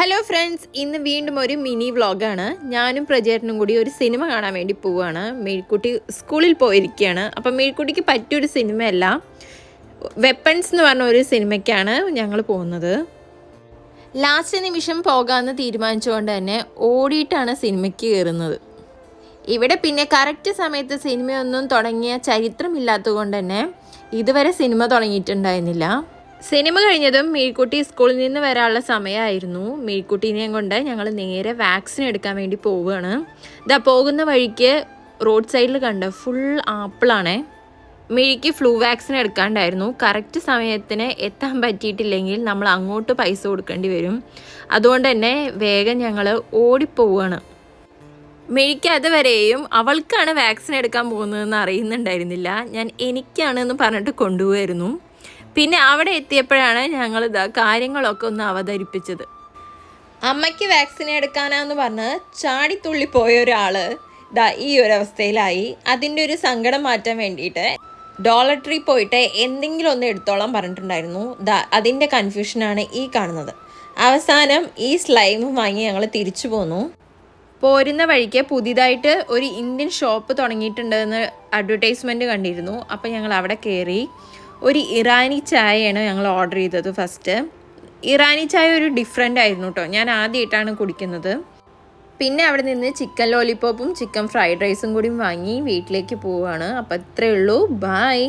Hello friends, ഇന്ന് വീണ്ടും ഒരു മിനി വ്ളോഗാണ്. ഞാനും പ്രജേട്ടനും കൂടി ഒരു സിനിമ കാണാൻ വേണ്ടി പോവുകയാണ്. മേഴ്ക്കുട്ടി സ്കൂളിൽ പോയിരിക്കുകയാണ്. അപ്പം മേഴ്ക്കുട്ടിക്ക് പറ്റിയൊരു സിനിമയല്ല, വെപ്പൺസ് എന്ന് പറഞ്ഞ ഒരു സിനിമയ്ക്കാണ് ഞങ്ങൾ പോകുന്നത്. ലാസ്റ്റ് നിമിഷം പോകാമെന്ന് തീരുമാനിച്ചുകൊണ്ട് തന്നെ ഓടിയിട്ടാണ് സിനിമയ്ക്ക് കയറുന്നത്. ഇവിടെ പിന്നെ കറക്റ്റ് സമയത്ത് സിനിമയൊന്നും തുടങ്ങിയ ചരിത്രമില്ലാത്തത് കൊണ്ട് തന്നെ ഇതുവരെ സിനിമ തുടങ്ങിയിട്ടുണ്ടായിരുന്നില്ല. സിനിമ കഴിഞ്ഞതും മേഴ്ക്കുട്ടി സ്കൂളിൽ നിന്ന് വരാനുള്ള സമയമായിരുന്നു. മേഴ്ക്കുട്ടീനെയും കൊണ്ട് ഞങ്ങൾ നേരെ വാക്സിൻ എടുക്കാൻ വേണ്ടി പോവുകയാണ്. ഇതാ പോകുന്ന വഴിക്ക് റോഡ് സൈഡിൽ കണ്ട ഫുൾ ആപ്പിളാണേ. മേഴ്ക്ക് ഫ്ലൂ വാക്സിൻ എടുക്കാണ്ടായിരുന്നു. കറക്റ്റ് സമയത്തിന് എത്താൻ പറ്റിയിട്ടില്ലെങ്കിൽ നമ്മൾ അങ്ങോട്ട് പൈസ കൊടുക്കേണ്ടി വരും. അതുകൊണ്ട് തന്നെ വേഗം ഞങ്ങൾ ഓടിപ്പോവുകയാണ്. മേഴ്ക്ക് അതുവരെയും അവൾക്കാണ് വാക്സിൻ എടുക്കാൻ പോകുന്നതെന്ന് അറിയുന്നുണ്ടായിരുന്നില്ല. ഞാൻ എനിക്കാണെന്ന് പറഞ്ഞിട്ട് കൊണ്ടുപോയിരുന്നു. പിന്നെ അവിടെ എത്തിയപ്പോഴാണ് ഞങ്ങളിതാ കാര്യങ്ങളൊക്കെ ഒന്ന് അവതരിപ്പിച്ചത്. അമ്മയ്ക്ക് വാക്സിൻ എടുക്കാനാന്ന് പറഞ്ഞ് ചാടിത്തുള്ളി പോയ ഒരാൾ ഇതാ ഈ ഒരു അവസ്ഥയിലായി. അതിൻ്റെ ഒരു സങ്കടം മാറ്റാൻ വേണ്ടിയിട്ട് ഡോളർ ട്രീ പോയിട്ട് എന്തെങ്കിലും ഒന്ന് എടുത്തോളാൻ പറഞ്ഞിട്ടുണ്ടായിരുന്നു. അതിൻ്റെ കൺഫ്യൂഷനാണ് ഈ കാണുന്നത്. അവസാനം ഈ സ്ലൈമും വാങ്ങി ഞങ്ങൾ തിരിച്ചു പോന്നു. പോരുന്ന വഴിക്ക് പുതിയതായിട്ട് ഒരു ഇന്ത്യൻ ഷോപ്പ് തുടങ്ങിയിട്ടുണ്ടെന്ന് അഡ്വർടൈസ്മെൻറ്റ് കണ്ടിരുന്നു. അപ്പോൾ ഞങ്ങൾ അവിടെ കയറി. ഒരു ഇറാനി ചായയാണ് ഞങ്ങൾ ഓർഡർ ചെയ്തത്. ഫസ്റ്റ് ഇറാനി ചായ ഒരു ഡിഫറെൻ്റ് ആയിരുന്നു കേട്ടോ. ഞാൻ ആദ്യമായിട്ടാണ് കുടിക്കുന്നത്. പിന്നെ അവിടെ നിന്ന് ചിക്കൻ ലോലിപോപ്പും ചിക്കൻ ഫ്രൈഡ് റൈസും കൂടി വാങ്ങി വീട്ടിലേക്ക് പോവുകയാണ്. അപ്പോൾ ഇത്രയേ ഉള്ളൂ. ബായ്.